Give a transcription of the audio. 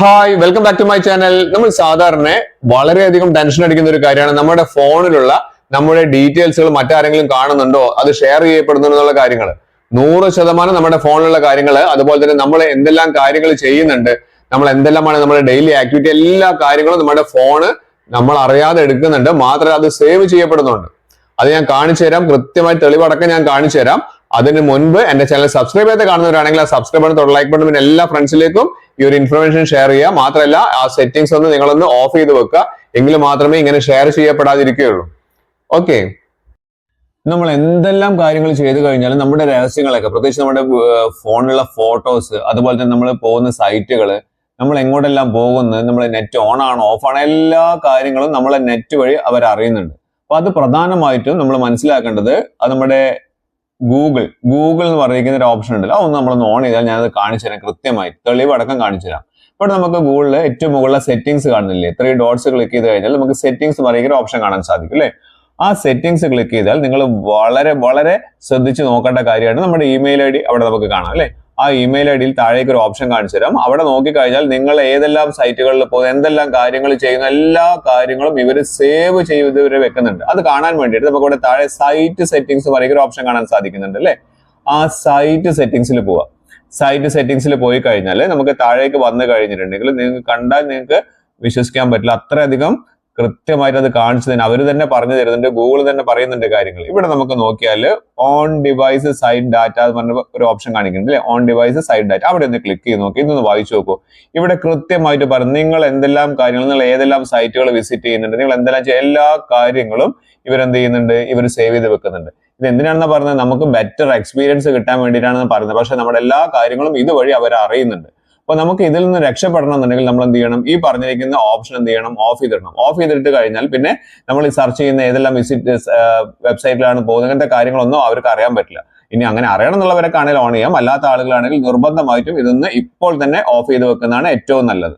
Hi welcome back to my channel. നമ്മൾ സാധാരണ വളരെയധികം ടെൻഷൻ അടിക്കുന്ന ഒരു കാര്യമാണ് നമ്മുടെ ഫോണിലുള്ള നമ്മുടെ ഡീറ്റെയിൽസുകൾ മറ്റാരെങ്കിലും കാണുന്നുണ്ടോ, അത് ഷെയർ ചെയ്യപ്പെടുന്നുണ്ടോ എന്നുള്ള കാര്യങ്ങൾ. 100% നമ്മുടെ ഫോണിലുള്ള കാര്യങ്ങൾ, അതുപോലെ തന്നെ നമ്മൾ എന്തെല്ലാം കാര്യങ്ങൾ ചെയ്യുന്നുണ്ട്, നമ്മൾ എന്തെല്ലാമാണ് നമ്മുടെ ഡെയിലി ആക്ടിവിറ്റി, എല്ലാ കാര്യങ്ങളും നമ്മുടെ ഫോണ് നമ്മൾ അറിയാതെ എടുക്കുന്നുണ്ട്. മാത്രമല്ല അത് സേവ് ചെയ്യപ്പെടുന്നുണ്ട്. അത് ഞാൻ കാണിച്ചു തരാം, കൃത്യമായി തെളിവടക്കം ഞാൻ കാണിച്ചു തരാം. അതിന് മുൻപ് എന്റെ ചാനൽ സബ്സ്ക്രൈബ് ചെയ്ത് കാണുന്നവരാണെങ്കിൽ ആ സബ്സ്ക്രൈബ് ബട്ടൺ, ലൈക്ക് ബട്ടൺ, പിന്നെ എല്ലാ ഫ്രണ്ട്സിലേക്കും ഈ ഒരു ഇൻഫർമേഷൻ ഷെയർ ചെയ്യുക. മാത്രമല്ല ആ സെറ്റിംഗ്സ് ഒന്ന് നിങ്ങളൊന്ന് ഓഫ് ചെയ്ത് വെക്കുക, എങ്കിൽ മാത്രമേ ഇങ്ങനെ ഷെയർ ചെയ്യപ്പെടാതിരിക്കുകയുള്ളൂ. ഓക്കെ, നമ്മൾ എന്തെല്ലാം കാര്യങ്ങൾ ചെയ്തു കഴിഞ്ഞാലും നമ്മുടെ രഹസ്യങ്ങളൊക്കെ, പ്രത്യേകിച്ച് നമ്മുടെ ഫോണിലുള്ള ഫോട്ടോസ്, അതുപോലെ തന്നെ നമ്മൾ പോകുന്ന സൈറ്റുകൾ, നമ്മൾ എങ്ങോട്ടെല്ലാം പോകുന്നത്, നമ്മൾ നെറ്റ് ഓൺ ആണോ ഓഫ് ആണോ, എല്ലാ കാര്യങ്ങളും നമ്മളെ നെറ്റ് വഴി അവർ അറിയുന്നുണ്ട്. അപ്പൊ അത് പ്രധാനമായിട്ടും നമ്മൾ മനസ്സിലാക്കേണ്ടത്, അത് നമ്മുടെ ഗൂഗിൾ എന്ന് പറഞ്ഞിരിക്കുന്ന ഒരു ഓപ്ഷൻ ഉണ്ടല്ലോ, അതൊന്ന് നമ്മളൊന്ന് ഓൺ ചെയ്താൽ ഞാനത് കാണിച്ചു തരാം, കൃത്യമായി തെളിവടക്കം കാണിച്ചു തരാം. ഇവിടെ നമുക്ക് ഗൂഗിളിൽ ഏറ്റവും മുകളിലെ സെറ്റിംഗ്സ് കാണുന്നില്ലേ, 3 ഡോട്ട്സ് ക്ലിക്ക് ചെയ്ത് കഴിഞ്ഞാൽ നമുക്ക് സെറ്റിംഗ്സ് പറയുന്ന ഓപ്ഷൻ കാണാൻ സാധിക്കും അല്ലേ. ആ സെറ്റിംഗ്സ് ക്ലിക്ക് ചെയ്താൽ നിങ്ങൾ വളരെ ശ്രദ്ധിച്ച് നോക്കേണ്ട കാര്യമാണ് നമ്മുടെ ഇമെയിൽ ഐ ഡി അവിടെ നമുക്ക് കാണാം അല്ലെ. ആ ഇമെയിൽ ഐ ഡിയിൽ താഴേക്ക് ഒരു ഓപ്ഷൻ കാണിച്ചു തരാം. അവിടെ നോക്കിക്കഴിഞ്ഞാൽ നിങ്ങൾ ഏതെല്ലാം സൈറ്റുകളിൽ പോകുന്ന, എന്തെല്ലാം കാര്യങ്ങൾ ചെയ്യുന്ന, എല്ലാ കാര്യങ്ങളും ഇവർ സേവ് ചെയ്ത് ഇവർ വെക്കുന്നുണ്ട്. അത് കാണാൻ വേണ്ടിയിട്ട് നമുക്ക് ഇവിടെ താഴെ സൈറ്റ് സെറ്റിംഗ്സ് പറയുന്ന ഒരു ഓപ്ഷൻ കാണാൻ സാധിക്കുന്നുണ്ട് അല്ലെ. ആ സൈറ്റ് സെറ്റിംഗ്സിൽ പോവാം. സൈറ്റ് സെറ്റിംഗ്സിൽ പോയി കഴിഞ്ഞാൽ നമുക്ക് താഴേക്ക് വന്നു കഴിഞ്ഞിട്ടുണ്ടെങ്കിൽ നിങ്ങൾക്ക് കണ്ടാൽ നിങ്ങൾക്ക് വിശ്വസിക്കാൻ പറ്റില്ല, അത്രയധികം കൃത്യമായിട്ട് അത് കാണിച്ചു തന്നെ അവർ തന്നെ പറഞ്ഞു തരുന്നുണ്ട്. ഗൂഗിൾ തന്നെ പറയുന്നുണ്ട് കാര്യങ്ങൾ. ഇവിടെ നമുക്ക് നോക്കിയാൽ ഓൺ ഡിവൈസ് സൈറ്റ് ഡാറ്റ എന്ന് പറഞ്ഞ ഒരു ഓപ്ഷൻ കാണിക്കുന്നുണ്ട് അല്ലെ. ഓൺ ഡിവൈസ് സൈറ്റ് ഡാറ്റ, അവിടെ ഒന്ന് ക്ലിക്ക് ചെയ്ത് നോക്കി, ഇതൊന്ന് വായിച്ചു നോക്കൂ. ഇവിടെ കൃത്യമായിട്ട് പറഞ്ഞു നിങ്ങൾ എന്തെല്ലാം കാര്യങ്ങൾ, നിങ്ങൾ ഏതെല്ലാം സൈറ്റുകൾ വിസിറ്റ് ചെയ്യുന്നുണ്ട്, നിങ്ങൾ എന്തെല്ലാം എല്ലാ കാര്യങ്ങളും ഇവരെന്ത് ചെയ്യുന്നുണ്ട്, ഇവർ സേവ് ചെയ്ത് വെക്കുന്നുണ്ട്. ഇത് എന്തിനാണെന്ന് പറഞ്ഞത്, നമുക്ക് ബെറ്റർ എക്സ്പീരിയൻസ് കിട്ടാൻ വേണ്ടിയിട്ടാണെന്ന് പറയുന്നത്. പക്ഷെ നമ്മുടെ എല്ലാ കാര്യങ്ങളും ഇതുവഴി അവർ അറിയുന്നുണ്ട്. അപ്പൊ നമുക്ക് ഇതിൽ നിന്ന് രക്ഷപ്പെടണം എന്നുണ്ടെങ്കിൽ നമ്മൾ എന്ത് ചെയ്യണം, ഈ പറഞ്ഞിരിക്കുന്ന ഓപ്ഷൻ എന്ത് ചെയ്യണം, ഓഫ് ചെയ്തിടണം. ഓഫ് ചെയ്തിട്ട് കഴിഞ്ഞാൽ പിന്നെ നമ്മൾ ഈ സെർച്ച് ചെയ്യുന്ന ഏതെല്ലാം വിസിറ്റ് വെബ്സൈറ്റിലാണ് പോകുന്നത്, അങ്ങനത്തെ കാര്യങ്ങളൊന്നും അവർക്ക് അറിയാൻ പറ്റില്ല. ഇനി അങ്ങനെ അറിയണം എന്നുള്ളവരൊക്കെ ആണെങ്കിൽ ഓൺ ചെയ്യാം, അല്ലാത്ത ആളുകളാണെങ്കിൽ നിർബന്ധമായിട്ടും ഇതൊന്ന് ഇപ്പോൾ തന്നെ ഓഫ് ചെയ്ത് വെക്കുന്നതാണ് ഏറ്റവും നല്ലത്.